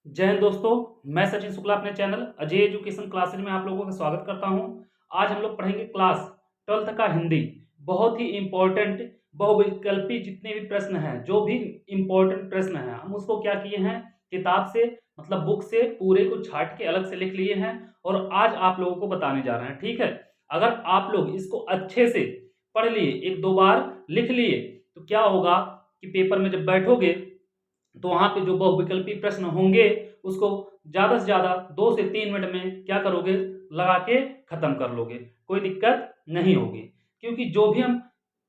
जय हिंद दोस्तों। मैं सचिन शुक्ला अपने चैनल अजय एजुकेशन क्लासेज में आप लोगों का स्वागत करता हूं। आज हम लोग पढ़ेंगे क्लास 12th का हिंदी। बहुत ही इम्पोर्टेंट बहुविकल्पी जितने भी प्रश्न हैं, जो भी इम्पोर्टेंट प्रश्न हैं, हम उसको क्या किए हैं, किताब से मतलब बुक से पूरे को छाट के अलग से लिख लिए हैं और आज आप लोगों को बताने जा रहे हैं। ठीक है, अगर आप लोग इसको अच्छे से पढ़ लिए, एक दो बार लिख लिए, तो क्या होगा कि पेपर में जब बैठोगे तो वहां पे जो बहुविकल्पी प्रश्न होंगे उसको ज्यादा से ज्यादा 2 से 3 मिनट में क्या करोगे, लगा के खत्म कर लोगे, कोई दिक्कत नहीं होगी। क्योंकि जो भी हम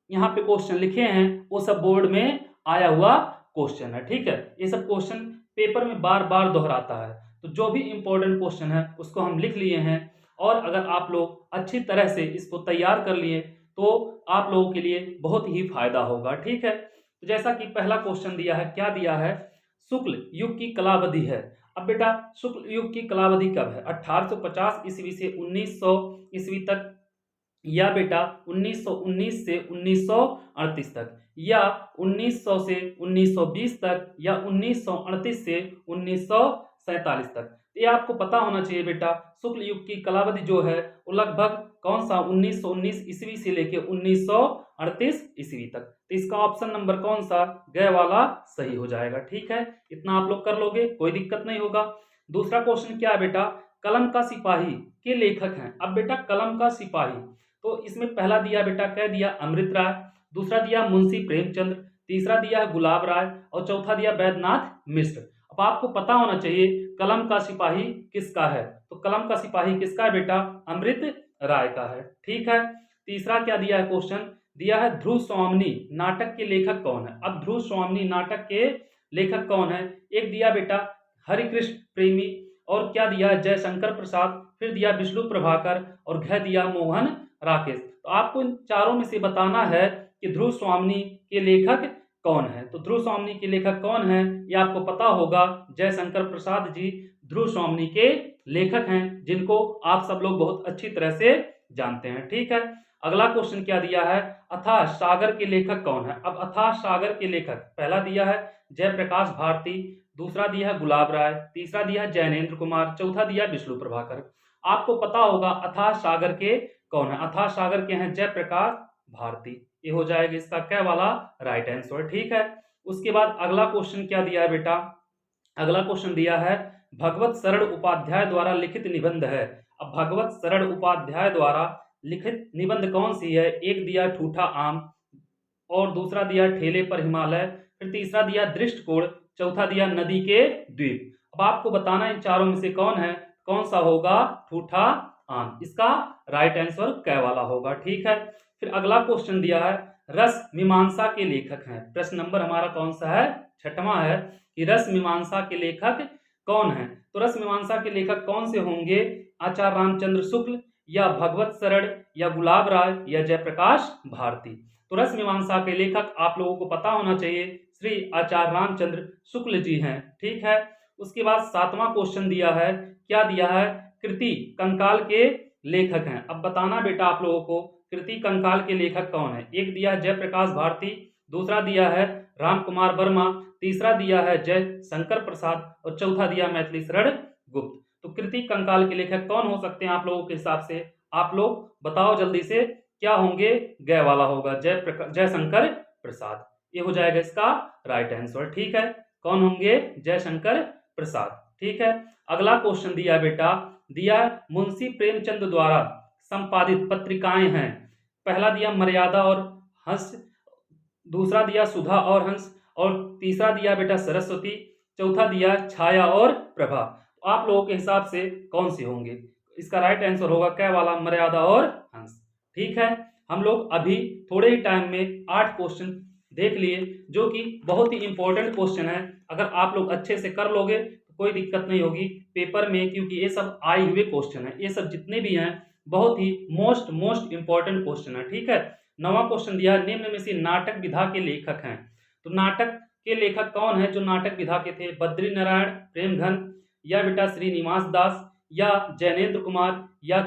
यहाँ पे क्वेश्चन लिखे हैं वो सब बोर्ड में आया हुआ क्वेश्चन है। ठीक है, ये सब क्वेश्चन पेपर में बार बार दोहराता है, तो जो भी इंपॉर्टेंट क्वेश्चन है उसको हम लिख लिए हैं। और अगर आप लोग अच्छी तरह से इसको तैयार कर लिए तो आप लोगों के लिए बहुत ही फायदा होगा। ठीक है, तो जैसा कि पहला क्वेश्चन दिया है, क्या दिया है, शुक्ल युग की कलावधि है। अब बेटा शुक्ल युग की कलावधि कब है, 1850 ईस्वी से 1900 ईस्वी तक, या बेटा 1919 से 1938 तक, या 1900 से 1920 तक, या 1938 से 1947 तक। ये आपको पता होना चाहिए बेटा, शुक्ल युग की कलावधि जो है वो लगभग कौन सा 1919 ईस्वी से लेके 1938 ईस्वी तक। तो इसका ऑप्शन नंबर कौन सा, गए वाला सही हो जाएगा। ठीक है, इतना आप लोग कर लोगे, कोई दिक्कत नहीं होगा। दूसरा क्वेश्चन क्या है बेटा, कलम का सिपाही के लेखक हैं। अब बेटा कलम का सिपाही, तो इसमें पहला दिया बेटा, कह दिया अमृत राय, दूसरा दिया मुंशी प्रेमचंद्र, तीसरा दिया है गुलाब राय और चौथा दिया वैद्यनाथ मिश्र। अब आपको पता होना चाहिए कलम का सिपाही किसका है, तो कलम का सिपाही किसका है बेटा, अमृत राय का है। ठीक है, तीसरा क्या दिया है क्वेश्चन, दिया है ध्रुव स्वामिनी नाटक के लेखक कौन है। अब ध्रुव स्वामिनी नाटक के लेखक कौन है, एक दिया बेटा हरिकृष्ण प्रेमी, और क्या दिया है जयशंकर प्रसाद, फिर दिया विष्णु प्रभाकर और घ दिया मोहन राकेश। तो आपको इन चारों में से बताना है कि ध्रुव स्वामिनी के लेखक कौन है। तो ध्रुव स्वामिनी के लेखक कौन है ये आपको पता होगा, जयशंकर प्रसाद जी ध्रुव स्वामिनी के लेखक हैं, जिनको आप सब लोग बहुत अच्छी तरह से जानते हैं। ठीक है, अगला क्वेश्चन क्या दिया है, अथाह सागर के लेखक कौन है। अब अथाह सागर के लेखक पहला दिया है जयप्रकाश भारती, दूसरा दिया है गुलाब राय, तीसरा दिया है जैनेन्द्र कुमार, चौथा दिया विष्णु प्रभाकर। आपको पता होगा अथाह सागर के कौन है, अथाह सागर के हैं जयप्रकाश भारती। ये हो जाएगा इसका क्या वाला राइट आंसर। ठीक है, उसके बाद अगला क्वेश्चन क्या दिया है बेटा, अगला क्वेश्चन दिया है भगवत शरण उपाध्याय द्वारा लिखित निबंध है। अब भगवत शरण उपाध्याय द्वारा लिखित निबंध कौन सी है, एक दिया ठूठा आम, और दूसरा दिया ठेले पर हिमालय, फिर तीसरा दिया दृष्टिकोण, चौथा दिया नदी के द्वीप। अब आपको बताना इन चारों में से कौन है, कौन सा होगा ठूठा आम, इसका राइट आंसर कै वाला होगा। ठीक है, फिर अगला क्वेश्चन दिया है रस मीमांसा के लेखक हैं। प्रश्न नंबर हमारा कौन सा है, छठवां है कि रस मीमांसा के लेखक कौन है। तो रस मीमांसा के लेखक कौन से होंगे, आचार्य रामचंद्र शुक्ल, या भगवत शरण, या गुलाब राय, या जयप्रकाश भारती। तो रस मीमांसा के लेखक आप लोगों को पता होना चाहिए, श्री आचार्य रामचंद्र शुक्ल जी हैं। ठीक है, उसके बाद सातवां क्वेश्चन दिया है, क्या दिया है, कृति कंकाल के लेखक हैं। अब बताना बेटा आप लोगों को कृति कंकाल के लेखक कौन है, एक दिया है जयप्रकाश भारती, दूसरा दिया है राम कुमार वर्मा, तीसरा दिया है जय शंकर प्रसाद और चौथा दिया मैथिली शरण गुप्त। तो कृति कंकाल के लेखक कौन हो सकते हैं आप लोगों के हिसाब से, आप लोग बताओ जल्दी से, क्या होंगे, गय वाला होगा जयशंकर प्रसाद। ये हो जाएगा इसका राइट आंसर। ठीक है, कौन होंगे, जयशंकर प्रसाद। ठीक है, अगला क्वेश्चन दिया बेटा, दिया मुंशी प्रेमचंद द्वारा संपादित पत्रिकाएं हैं। पहला दिया मर्यादा और हंस, दूसरा दिया सुधा और हंस, और तीसरा दिया बेटा सरस्वती, चौथा दिया छाया और प्रभा। तो आप लोगों के हिसाब से कौन सी होंगे, इसका राइट आंसर होगा क्या वाला, मर्यादा और हंस। ठीक है, हम लोग अभी थोड़े ही टाइम में 8 क्वेश्चन देख लिए, जो कि बहुत ही इंपॉर्टेंट क्वेश्चन है। अगर आप लोग अच्छे से कर लोगे तो कोई दिक्कत नहीं होगी पेपर में, क्योंकि ये सब आए हुए क्वेश्चन है, ये सब जितने भी हैं बहुत ही मोस्ट इंपॉर्टेंट क्वेश्चन है। ठीक है, 9वां क्वेश्चन दिया, निम्न में से नाटक विधा के लेखक हैं। तो नाटक के लेखक कौन है जो नाटक विधा के थे, बद्री नारायण प्रेमघन, या बेटा श्रीनिवास दास, या जैनेन्द्र कुमार, या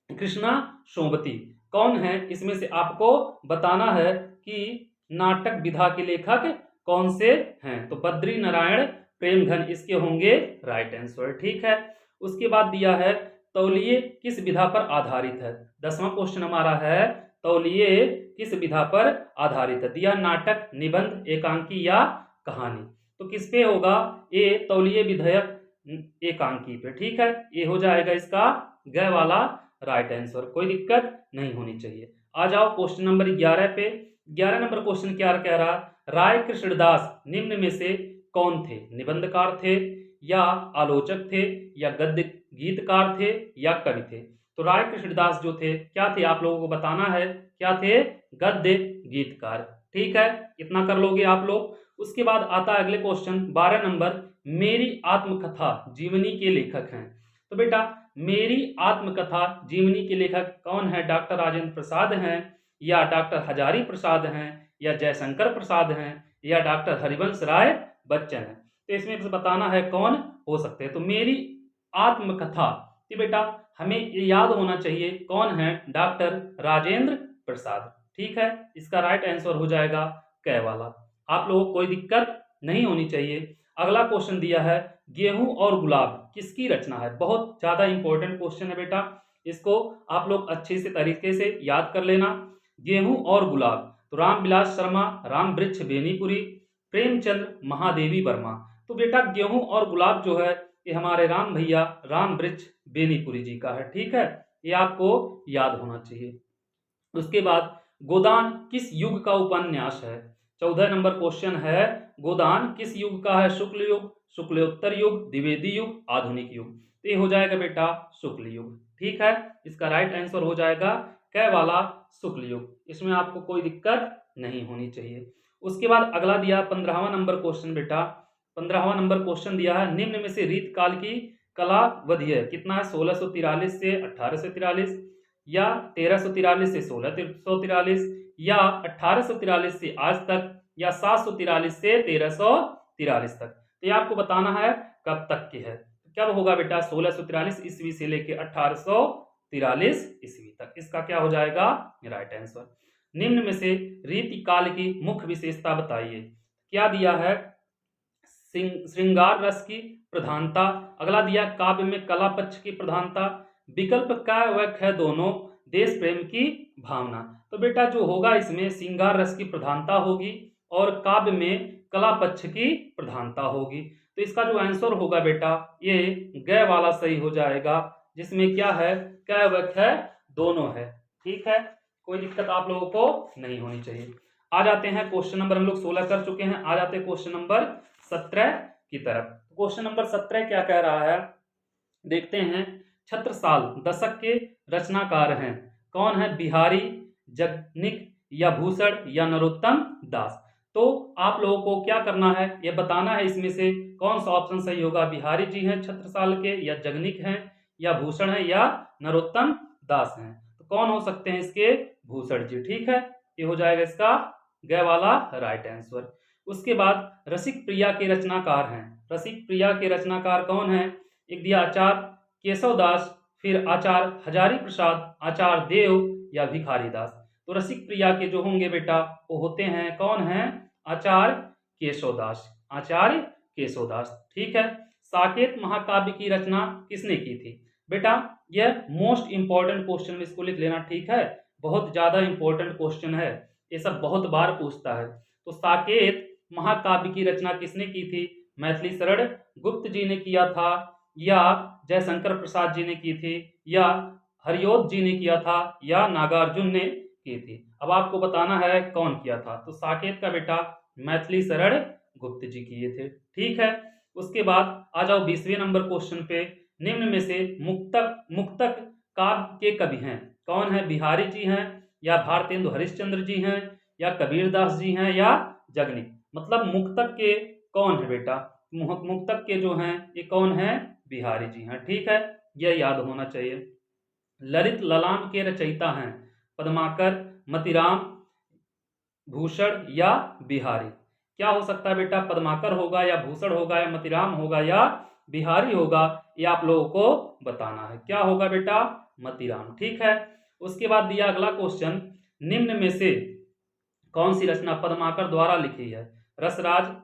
कृष्णा सोमवती। कौन है इसमें से आपको बताना है कि नाटक विधा के लेखक कौन से हैं। तो बद्री नारायण प्रेम घन इसके होंगे राइट आंसर। ठीक है, उसके बाद दिया है तौलिए किस विधा पर आधारित है। 10वां क्वेश्चन हमारा है तौलिए किस विधा पर आधारित है। दिया नाटक, निबंध, एकांकी या कहानी। तो किस पे होगा, ए तौलिए विधेयक एकांकी पे। ठीक है, ये हो जाएगा इसका ग वाला राइट आंसर, कोई दिक्कत नहीं होनी चाहिए। आ जाओ क्वेश्चन नंबर 11 पे। 11 नंबर क्वेश्चन क्या कह रहा, राय कृष्णदास निम्न में से कौन थे। निबंधकार थे या आलोचक थे या गद्य गीतकार थे या कवि थे। तो राय कृष्णदास जो थे क्या थे, आप लोगों को बताना है क्या थे, गद्य गीतकार। ठीक है, इतना कर लोगे आप लोग। उसके बाद आता है अगले क्वेश्चन 12 नंबर, मेरी आत्मकथा जीवनी के लेखक हैं। तो बेटा मेरी आत्मकथा जीवनी के लेखक कौन है, डॉक्टर राजेंद्र प्रसाद हैं या डॉक्टर हजारी प्रसाद हैं या जयशंकर प्रसाद हैं या डॉक्टर हरिवंश राय बच्चन हैं। तो इसमें से बताना है कौन हो सकते हैं। तो मेरी आत्मकथा, तो बेटा हमें ये याद होना चाहिए कौन है, डॉक्टर राजेंद्र प्रसाद। ठीक है, इसका राइट आंसर हो जाएगा क वाला। आप लोगों को कोई दिक्कत नहीं होनी चाहिए। अगला क्वेश्चन दिया है गेहूं और गुलाब किसकी रचना है। बहुत ज्यादा इंपॉर्टेंट क्वेश्चन है बेटा, इसको आप लोग अच्छे से तरीके से याद कर लेना। गेहूं और गुलाब, तो रामविलास शर्मा, राम वृक्ष बेनीपुरी, प्रेमचंद महादेवी वर्मा। तो बेटा गेहूं और गुलाब जो है ये हमारे राम भैया राम वृक्ष बेनीपुरी जी का है। ठीक है, ये आपको याद होना चाहिए। उसके बाद गोदान किस युग का उपन्यास है। 14 नंबर क्वेश्चन है गोदान किस युग का है, शुक्ल युग, शुक्लोत्तर युग, द्विवेदी युग, आधुनिक युग। तो ये हो जाएगा बेटा शुक्ल युग। ठीक है, इसका राइट आंसर हो जाएगा क वाला शुक्ल युग, इसमें आपको कोई दिक्कत नहीं होनी चाहिए। उसके बाद अगला दिया 15वां नंबर क्वेश्चन बेटा। 15वां नंबर क्वेश्चन दिया है निम्न में से रीत काल की कला वधिय कितना है, 1643 से 1843 या 1343 से 1643 या 1843 से आज तक या 743 से 1343 तक। तो ये आपको बताना है कब तक की है। कब होगा बेटा, 1643 ईस्वी से लेके 1843 ईस्वी तक। इसका क्या हो जाएगा राइट आंसर। निम्न में से रीति काल की मुख्य विशेषता बताइए। क्या दिया है, श्रृंगार रस की प्रधानता। अगला दिया काव्य में कला पक्ष की प्रधानता। विकल्प का व ख दोनों, देश प्रेम की भावना। तो बेटा जो होगा इसमें श्रृंगार रस की प्रधानता होगी और काव्य में कला पक्ष की प्रधानता होगी। तो इसका जो आंसर होगा बेटा ये ग वाला सही हो जाएगा, जिसमें क्या है क व ख दोनों है। ठीक है, कोई दिक्कत आप लोगों को नहीं होनी चाहिए। आ जाते हैं क्वेश्चन नंबर, हम लोग 16 कर चुके हैं, आ जाते हैं क्वेश्चन नंबर 17 की तरफ। क्वेश्चन नंबर 17 क्या कह रहा है, देखते हैं। छत्रसाल दशक के रचनाकार हैं, कौन है, बिहारी, जगनिक या भूषण या नरोत्तम दास। तो आप लोगों को क्या करना है, ये बताना है इसमें से कौन सा ऑप्शन सही होगा। बिहारी जी हैं छत्रसाल के, या जगनिक हैं, या भूषण है, या नरोत्तम दास हैं। तो कौन हो सकते हैं इसके, भूषण जी। ठीक है, ये हो जाएगा इसका ग वाला राइट आंसर। उसके बाद रसिक प्रिया के रचनाकार हैं, रसिक प्रिया के रचनाकार कौन है। एक दिया आचार्य केशव दास, फिर आचार्य हजारी प्रसाद, आचार्य देव या भिखारी दास। तो रसिक प्रिया के जो होंगे बेटा वो होते हैं कौन है, आचार्य केशव दास, आचार्य केशव दास। ठीक है, साकेत महाकाव्य की रचना किसने की थी। बेटा यह मोस्ट इंपॉर्टेंट क्वेश्चन में इसको लिख लेना। ठीक है, बहुत ज्यादा इंपॉर्टेंट क्वेश्चन है, ये सब बहुत बार पूछता है। तो साकेत महाकाव्य की रचना किसने की थी, मैथिली शरण गुप्त जी ने किया था, या जयशंकर प्रसाद जी ने की थी, या हरियोध जी ने किया था, या नागार्जुन ने की थी। अब आपको बताना है कौन किया था। तो साकेत का बेटा मैथिली शरण गुप्त जी किए थे। ठीक है, उसके बाद आ जाओ 20वें नंबर क्वेश्चन पे। निम्न में से मुक्तक मुक्तक काव्य के कवि हैं, कौन है, बिहारी जी हैं, या भारतेंदु हरिश्चंद्र जी हैं, या कबीरदास जी हैं, या जगनिक। मतलब मुक्तक के कौन है बेटा, मुक्तक के जो हैं ये कौन है, बिहारी जी हैं। ठीक है, यह याद होना चाहिए। ललित ललाम के रचयिता हैं पद्माकर, मतिराम, भूषण या बिहारी। क्या हो सकता है बेटा, पद्माकर होगा या भूषण होगा या मतिराम होगा या बिहारी होगा, ये आप लोगों को बताना है। क्या होगा बेटा, मतिराम। ठीक है, उसके बाद दिया अगला क्वेश्चन, निम्न में से कौन सी रचना पद्माकर द्वारा लिखी है। रसराज,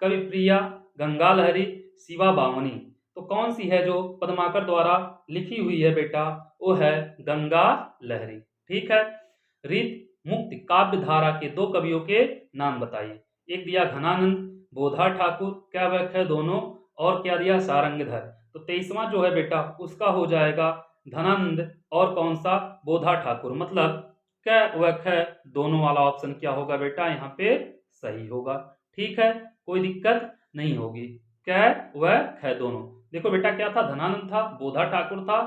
कवि प्रिया, गंगा लहरी, शिवा बावनी। तो कौन सी है जो पद्माकर द्वारा लिखी हुई है बेटा? वो है गंगा लहरी। ठीक है। रीत मुक्त काव्य धारा के दो कवियों के नाम बताइए। एक दिया घनानंद, बोधा ठाकुर, क्या व्याख्या है दोनों, और क्या दिया सारंगधर। तो 23वां जो है बेटा उसका हो जाएगा धनानंद, और कौन सा बोधा ठाकुर, मतलब क्या व्याख्या दोनों वाला ऑप्शन क्या होगा बेटा यहाँ पे सही होगा। ठीक है, कोई दिक्कत नहीं होगी। क्या व्याख्या दोनों, देखो बेटा क्या था, धनानंद था, बोधा ठाकुर था,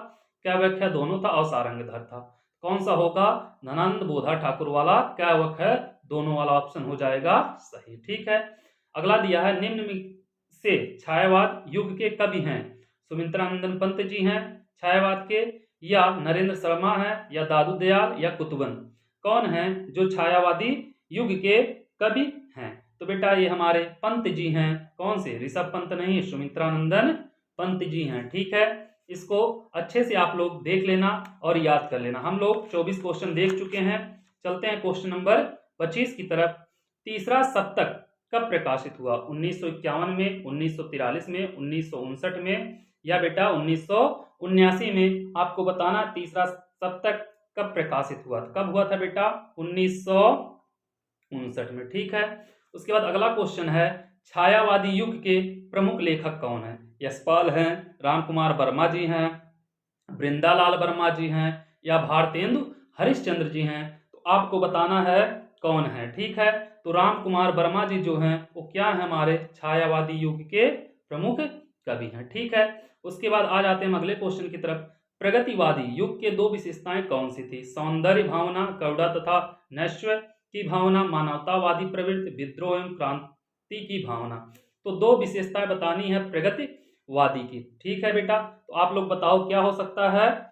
क्या व्याख्या दोनों था, और सारंगधर था। कौन सा होगा? धनानंद बोधा ठाकुर वाला क्या व्याख्या दोनों वाला ऑप्शन हो जाएगा सही। ठीक है। अगला दिया है निम्न में से छायावाद युग के कवि हैं। सुमित्रानंदन पंत जी हैं छायावाद के, या नरेंद्र शर्मा है, या दादू दयाल, या कुतुबन। कौन है जो छायावादी युग के कवि हैं? तो बेटा ये हमारे पंत जी हैं। कौन से? ऋषभ पंत नहीं, सुमित्रानंदन पंत जी हैं। ठीक है, इसको अच्छे से आप लोग देख लेना और याद कर लेना। हम लोग 24 क्वेश्चन देख चुके हैं। चलते हैं क्वेश्चन नंबर 25 की तरफ। तीसरा सप्तक कब प्रकाशित हुआ? 1951 में, 1943 में, 1959 में, या बेटा 1979 में? आपको बताना तीसरा सप्तक कब प्रकाशित हुआ था। कब हुआ था बेटा? 1959 में। ठीक है। उसके बाद अगला क्वेश्चन है छायावादी युग के प्रमुख लेखक कौन है? यशपाल हैं, रामकुमार वर्मा जी हैं, वृंदालाल वर्मा जी हैं, या भारतेंदु हरिश्चंद्र जी हैं। तो आपको बताना है कौन है। ठीक है, तो रामकुमार वर्मा जी जो हैं वो क्या है? हमारे छायावादी युग के प्रमुख कवि हैं। ठीक है। उसके बाद आ जाते हैं अगले क्वेश्चन की तरफ। प्रगतिवादी युग के दो विशेषताएं कौन सी थी? सौंदर्य भावना, करुणा तथा नैश्य की भावना, मानवतावादी प्रवृत्ति, विद्रोह एवं क्रांति की भावना। तो दो विशेषताएं बतानी है प्रगतिवादी की। ठीक है बेटा, तो आप लोग बताओ क्या हो सकता है,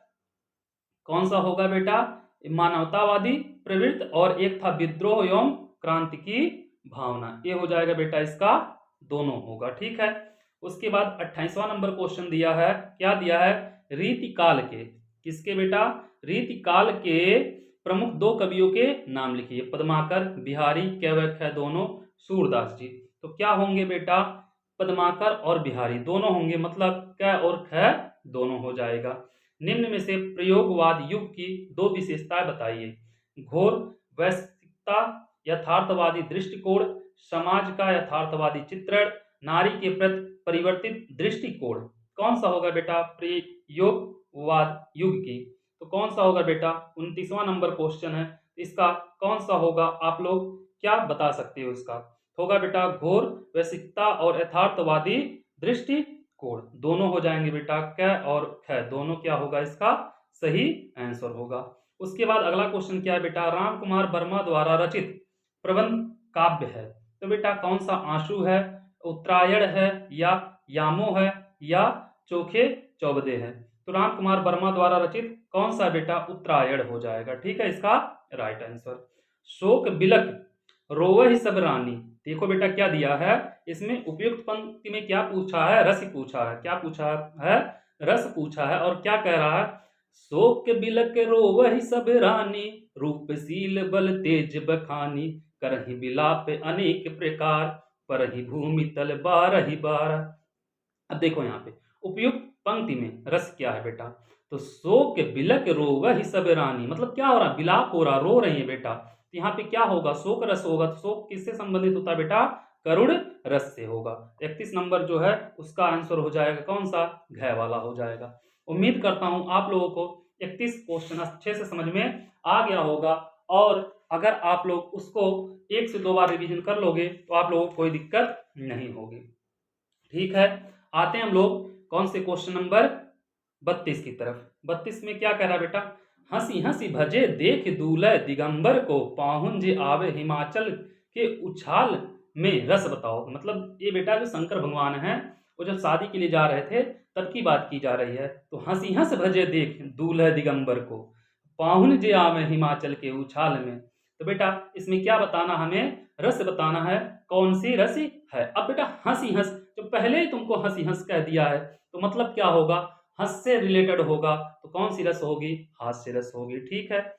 कौन सा होगा बेटा? मानवतावादी प्रवृत्ति, और एक था विद्रोह एवं क्रांति की भावना। ये हो जाएगा बेटा इसका दोनों होगा। ठीक है। उसके बाद 28वां नंबर क्वेश्चन दिया है, क्या दिया है? रीतिकाल के, किसके बेटा? रीतिकाल के प्रमुख दो कवियों के नाम लिखिए। पद्माकर, बिहारी, क्या व्याख्या दोनों? सूरदास जी। तो क्या होंगे बेटा? पद्माकर और बिहारी दोनों होंगे, मतलब क्या और ख दोनों हो जाएगा। निम्न में से प्रयोगवाद युग की दो विशेषताएं बताइए। घोर वैश्विकता, यथार्थवादी दृष्टिकोण, समाज का यथार्थवादी चित्रण, नारी के प्रति परिवर्तित दृष्टिकोण। कौन सा होगा बेटा प्रयोगवाद युग की? तो कौन सा होगा बेटा? 29वां नंबर क्वेश्चन है, इसका कौन सा होगा? आप लोग क्या बता सकते हो इसका? होगा बेटा घोर वैश्विकता और यथार्थवादी दृष्टिकोण, दोनों हो जाएंगे बेटा। क और ख दोनों क्या होगा इसका सही आंसर होगा। उसके बाद अगला क्वेश्चन क्या है बेटा? रामकुमार वर्मा द्वारा रचित प्रबंध काव्य है। तो बेटा कौन सा? आंसू है, उत्तरायण है, या यामो है, या चोखे चौबदे है। तो रामकुमार वर्मा द्वारा रचित कौन सा बेटा? उत्तरायण हो जाएगा। ठीक है, इसका राइट आंसर। शोक बिलक रोवहि सब रानी। देखो बेटा क्या दिया है इसमें, उपयुक्त पंक्ति में क्या पूछा है? रस पूछा है। क्या पूछा है? रस पूछा है। और क्या कह रहा है? शोक बिलक रोवहि सब रानी, रूपशील बल तेज बखानी, करहि बिलाप अनेक प्रकार, परहि भूमि तल बारहि बार। अब देखो यहाँ पे उपयुक्त पंक्ति में रस क्या है बेटा? तो शोक बिलक रोवहि सब रानी, मतलब क्या हो रहा? बिलाप हो रहा, रो रही है बेटा। तो यहाँ पे क्या होगा? शोक रस होगा। तो शोक किससे संबंधित होता है बेटा? करुण रस से होगा। 31 नंबर जो है उसका आंसर हो जाएगा कौन सा? घ वाला हो जाएगा। उम्मीद करता हूं आप लोगों को 31 क्वेश्चन अच्छे से समझ में आ गया होगा, और अगर आप लोग उसको 1 से 2 बार रिवीजन कर लोगे तो आप लोगों को कोई दिक्कत नहीं होगी। ठीक है, आते हैं हम लोग कौन से क्वेश्चन नंबर 32 की तरफ। 32 में क्या कह रहा है बेटा? हंसी हंसी भजे देख दूल्हे दिगंबर को, पाहुन जे आवे हिमाचल के उछाल में रस बताओ। मतलब ये बेटा जो शंकर भगवान हैं वो जब शादी के लिए जा रहे थे तब की बात की जा रही है। तो हंसी हंस भजे देख दूल्हे दिगंबर को, पाहुन जे आवे हिमाचल के उछाल में। तो बेटा इसमें क्या बताना? हमें रस बताना है। कौन सी रस है? अब बेटा हंसी हंस, जो पहले ही तुमको हंसी हंस कह दिया है तो मतलब क्या होगा? हंस से रिलेटेड होगा। तो कौन सी रस होगी? हास्य रस होगी। ठीक है,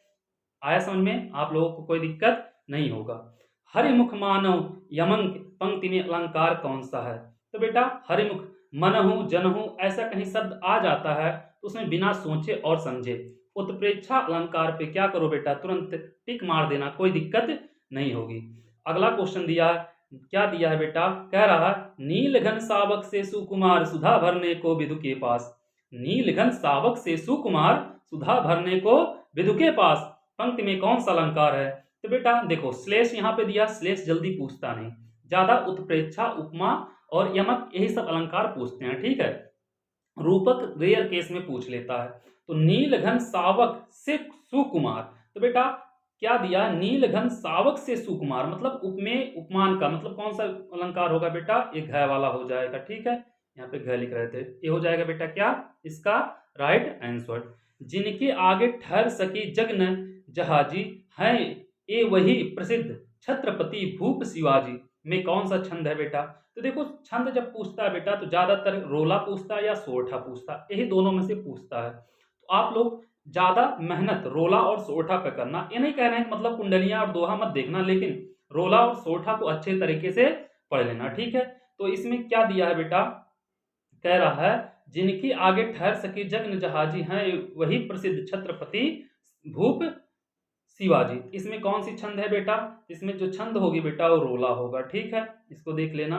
आया समझ में? आप लोगों को कोई दिक्कत नहीं होगा। हरिमुख मानव यमंक पंक्ति में अलंकार कौन सा है? तो बेटा हरिमुख, मनहु, जनहु ऐसा कहीं शब्द आ जाता है तो उसमें बिना सोचे और समझे उत्प्रेक्षा अलंकार पे क्या करो बेटा, तुरंत टिक मार देना, कोई दिक्कत नहीं होगी। अगला क्वेश्चन दिया है, क्या दिया है बेटा, कह रहा है नील घन सावक से सुकुमार सुधा भरने को विदु के पास। नील घन सावक से सुकुमार सुधा भरने को विदु के पास, पंक्ति में कौन सा अलंकार है? तो बेटा देखो श्लेष यहाँ पे दिया, श्लेष जल्दी पूछता नहीं, ज्यादा उत्प्रेक्षा, उपमा और यमक यही सब अलंकार पूछते हैं, ठीक है। रूपक रेयर केस में पूछ लेता है। तो नील घन सावक से सुकुमार, तो बेटा क्या दिया, नील घन सावक से सुकुमार मतलब उपमेय उपमान का मतलब कौन सा अलंकार होगा बेटा, ये घ वाला हो जाएगा, ठीक है। यहाँ पे घ लिख रहे थे, ये हो जाएगा बेटा क्या इसका राइट आंसर। जिनके आगे ठहर सकी जग न जहाजी हैं, ये वही प्रसिद्ध छत्रपति भूप शिवाजी में कौन सा छंद है बेटा? तो देखो छंद जब पूछता है बेटा तो ज्यादातर रोला पूछता है या सोरठा पूछता है, यही दोनों में से पूछता है। तो आप लोग ज्यादा मेहनत रोला और सोरठा पे करना, ये नहीं कह रहे हैं मतलब कुंडलियां और दोहा मत देखना, लेकिन रोला और सोरठा को अच्छे तरीके से पढ़ लेना, ठीक है। तो इसमें क्या दिया है बेटा, कह रहा है जिनकी आगे ठहर सके जग न जहाजी हैं, वही प्रसिद्ध छत्रपति भूप शिवाजी। इसमें कौन सी छंद है बेटा, इसमें जो छंद होगी बेटा वो रोला होगा, ठीक है, इसको देख लेना।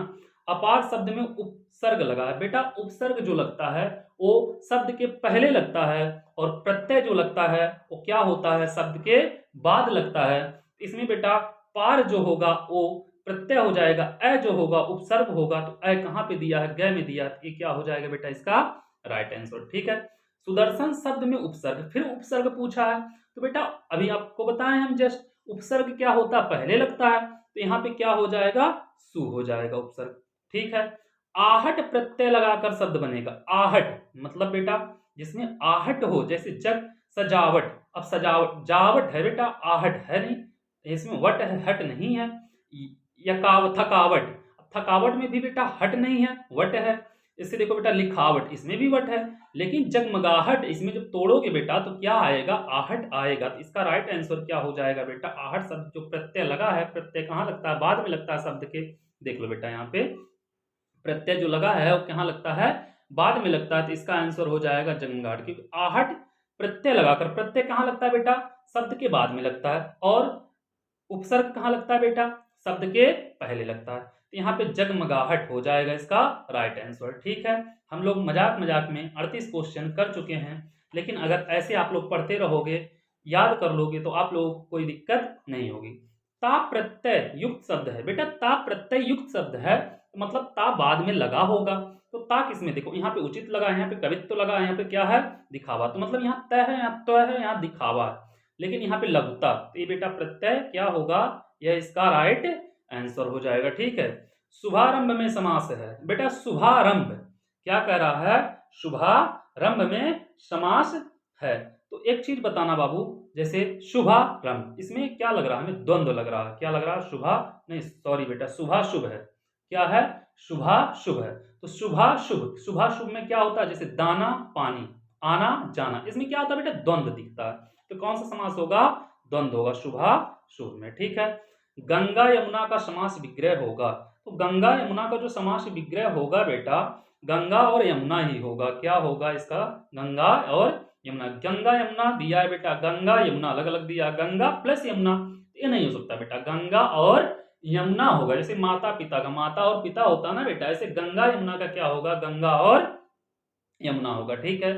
अपार शब्द में उपसर्ग लगा है बेटा, उपसर्ग जो लगता है वो शब्द के पहले लगता है और प्रत्यय जो लगता है वो क्या होता है, शब्द के बाद लगता है। इसमें बेटा पार जो होगा वो प्रत्यय हो जाएगा, अ जो होगा उपसर्ग होगा, तो अ कहाँ पे दिया है, ग में दिया है, ये क्या हो जाएगा बेटा इसका राइट आंसर, ठीक है। सुदर्शन शब्द में उपसर्ग, फिर उपसर्ग पूछा है, तो बेटा अभी आपको बताएं हम जस्ट, उपसर्ग क्या होता है पहले लगता है, तो यहाँ पे क्या हो जाएगा सु हो जाएगा उपसर्ग, ठीक है। आहट प्रत्यय लगाकर शब्द बनेगा, आहट मतलब बेटा जिसमें आहट हो, जैसे जग सजावट, अब सजावट जावट है बेटा, आहट है नहीं, इसमें वट है हट नहीं है। यकाव थकावट, थकावट में भी बेटा हट नहीं है वट है। इससे देखो बेटा लिखावट, इसमें भी वट है, लेकिन जगमगाहट इसमें जब तोड़ोगे बेटा तो क्या आएगा, आहट आएगा। तो इसका राइट आंसर क्या हो जाएगा बेटा, आहट शब्द जो प्रत्यय लगा है, प्रत्यय कहाँ लगता है, बाद में लगता है शब्द के, देख लो बेटा यहाँ पे प्रत्यय जो लगा है वो कहाँ लगता है, बाद में लगता है, तो इसका आंसर हो जाएगा जगमगाहट, क्योंकि आहट प्रत्यय लगाकर, प्रत्यय कहाँ लगता है बेटा, शब्द के बाद में लगता है, और उपसर्ग कहाँ लगता है बेटा, शब्द के पहले लगता है। तो यहाँ पे जगमगाहट हो जाएगा इसका राइट आंसर, ठीक है। हम लोग मजाक मजाक में 38 क्वेश्चन कर चुके हैं, लेकिन अगर ऐसे आप लोग पढ़ते रहोगे, याद कर लोगे, तो आप लोगों को कोई दिक्कत नहीं होगी। ता प्रत्यय युक्त शब्द है बेटा, ता प्रत्यय युक्त शब्द है, तो मतलब ता बाद में लगा होगा, तो ता किसमें, देखो यहाँ पे उचित लगा है, यहाँ पे कवित्व लगा है, यहाँ पे क्या है दिखावा, तो मतलब यहाँ तय है, यहाँ तय है, यहाँ दिखावा है, लेकिन यहाँ पे लघुता, तो ये बेटा प्रत्यय क्या होगा, यह इसका राइट आंसर हो जाएगा, ठीक है। शुभारंभ में समास है बेटा, शुभारंभ क्या कह रहा है, शुभारंभ में समास है। तो एक चीज बताना बाबू, जैसे शुभारंभ, इसमें क्या लग रहा है, हमें द्वंद्व लग रहा है, क्या लग रहा है, शुभा नहीं सॉरी बेटा शुभा शुभ है, क्या है शुभा शुभ है। तो शुभा शुभ, शुभा शुभ में क्या होता है, जैसे दाना पानी, आना जाना, इसमें क्या होता है बेटा द्वंद्व दिखता है, तो कौन सा समास होगा, द्वंद्व होगा शुभा शुभ में, ठीक है। गंगा यमुना का समास विग्रह होगा, तो गंगा यमुना का जो समास विग्रह होगा बेटा, गंगा और यमुना ही होगा, क्या होगा इसका, गंगा और यमुना। गंगा यमुना दिया है बेटा, गंगा यमुना अलग अलग दिया, गंगा प्लस यमुना ये नहीं हो सकता बेटा, गंगा और यमुना होगा, जैसे माता पिता का माता और पिता होता ना बेटा, ऐसे गंगा यमुना का क्या होगा, गंगा और यमुना होगा, ठीक है।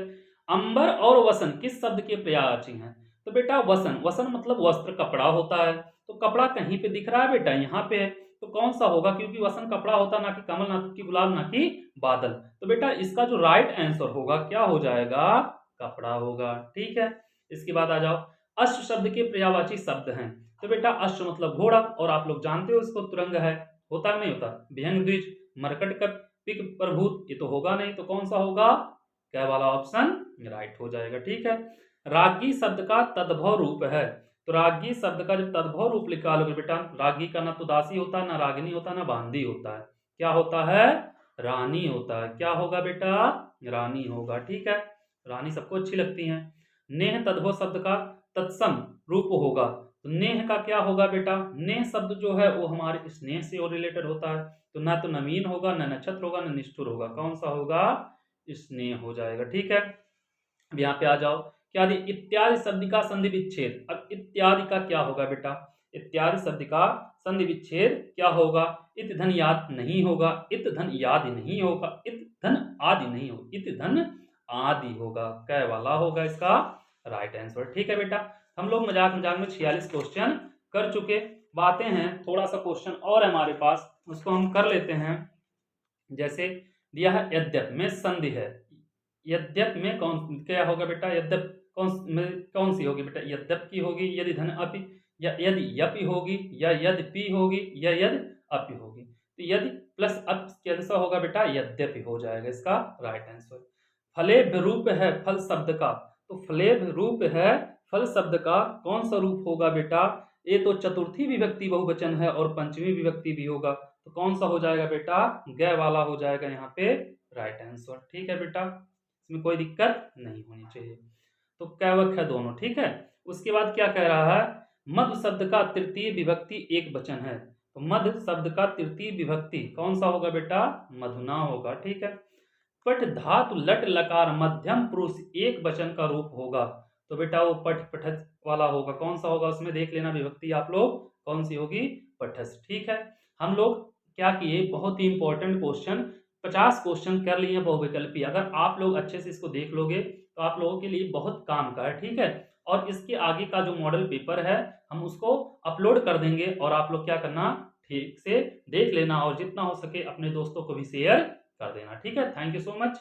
अंबर और वसन किस शब्द के पर्यायवाची हैं, तो बेटा वसन, वसन मतलब वस्त्र कपड़ा होता है, तो कपड़ा कहीं पे दिख रहा है बेटा, यहाँ पे है, तो कौन सा होगा, क्योंकि वसन कपड़ा होता ना कि कमल ना कि गुलाब ना कि बादल, तो बेटा इसका जो राइट आंसर होगा क्या हो जाएगा, कपड़ा होगा, ठीक है। इसके बाद आ जाओ, अश्व शब्द के पर्यायवाची शब्द हैं, तो बेटा अश्व मतलब घोड़ा, और आप लोग जानते हो इसको तुरंग है, होता नहीं होता, विहंग द्विज, मरकट कट, पिक प्रभूत, ये तो होगा नहीं, तो कौन सा होगा, क्या वाला ऑप्शन राइट हो जाएगा, ठीक है। रागी शब्द का तद्भव रूप है, तो रागी शब्द का जब तद्भव रूप निकालोगे बेटा, रागी का ना तो दासी होता है, ना रागिनी होता है, ना बांदी होता है, क्या होता है, रानी होता है, क्या होगा बेटा, रानी होगा, ठीक है। रानी सबको अच्छी लगती है। नेह तद्भव शब्द का तत्सम रूप होगा, तो नेह का क्या होगा बेटा, नेह शब्द जो है वो हमारे स्नेह से रिलेटेड होता है, तो ना तो नवीन होगा, ना नक्षत्र होगा, ना निष्ठुर होगा, कौन सा होगा, स्नेह हो जाएगा। ठीक है, अब यहाँ पे आ जाओ, क्या दिया, इत्यादि शब्द का संधि विच्छेद। अब इत्यादि का क्या होगा बेटा, इत्यादि शब्द का संधि विच्छेद क्या होगा, इत धन याद नहीं होगा, इत धन याद नहीं होगा, इत धन आदि नहीं होगा, इत धन आदि होगा, कै वाला होगा इसका राइट आंसर। ठीक है बेटा, हम लोग मजाक मजाक में 46 क्वेश्चन कर चुके। बातें हैं, थोड़ा सा क्वेश्चन और है हमारे पास, उसको हम कर लेते हैं। जैसे दिया है यद्यप में संधि है, यद्यप में कौन क्या होगा बेटा, यद्यप कौन सी होगी बेटा, यद्यप की होगी, यदि धन अपि, या यदि यपि होगी, या यद्यपि होगी, या यद अपि होगी। तो यदि प्लस अप कैसा होगा बेटा, यद्यपि हो जाएगा इसका राइट आंसर। फलेभ रूप है फल शब्द का, तो फलेभ रूप है फल शब्द का कौन सा रूप होगा बेटा, ये तो चतुर्थी विभक्ति बहुवचन है और पंचमी विभक्ति भी होगा, तो कौन सा हो जाएगा बेटा, ग वाला हो जाएगा यहाँ पे राइट आंसर। ठीक है बेटा, इसमें कोई दिक्कत नहीं होनी चाहिए। तो कैवक है दोनों। ठीक है, उसके बाद क्या कह रहा है, मधु शब्द का तृतीय विभक्ति एक वचन है, तो मधु शब्द का तृतीय विभक्ति कौन सा होगा बेटा, मधुना होगा। ठीक है, पठ धातु लट लकार मध्यम पुरुष एक वचन का रूप होगा, तो बेटा वो पठ पठस वाला होगा, कौन सा होगा उसमें देख लेना विभक्ति आप लोग कौन सी होगी, पठस। ठीक है, हम लोग क्या किए, बहुत ही इंपॉर्टेंट क्वेश्चन 50 क्वेश्चन कर लिए बहुविकल्पी। अगर आप लोग अच्छे से इसको देख लोगे तो आप लोगों के लिए बहुत काम का है। ठीक है, और इसके आगे का जो मॉडल पेपर है हम उसको अपलोड कर देंगे, और आप लोग क्या करना, ठीक से देख लेना और जितना हो सके अपने दोस्तों को भी शेयर कर देना। ठीक है, थैंक यू सो मच।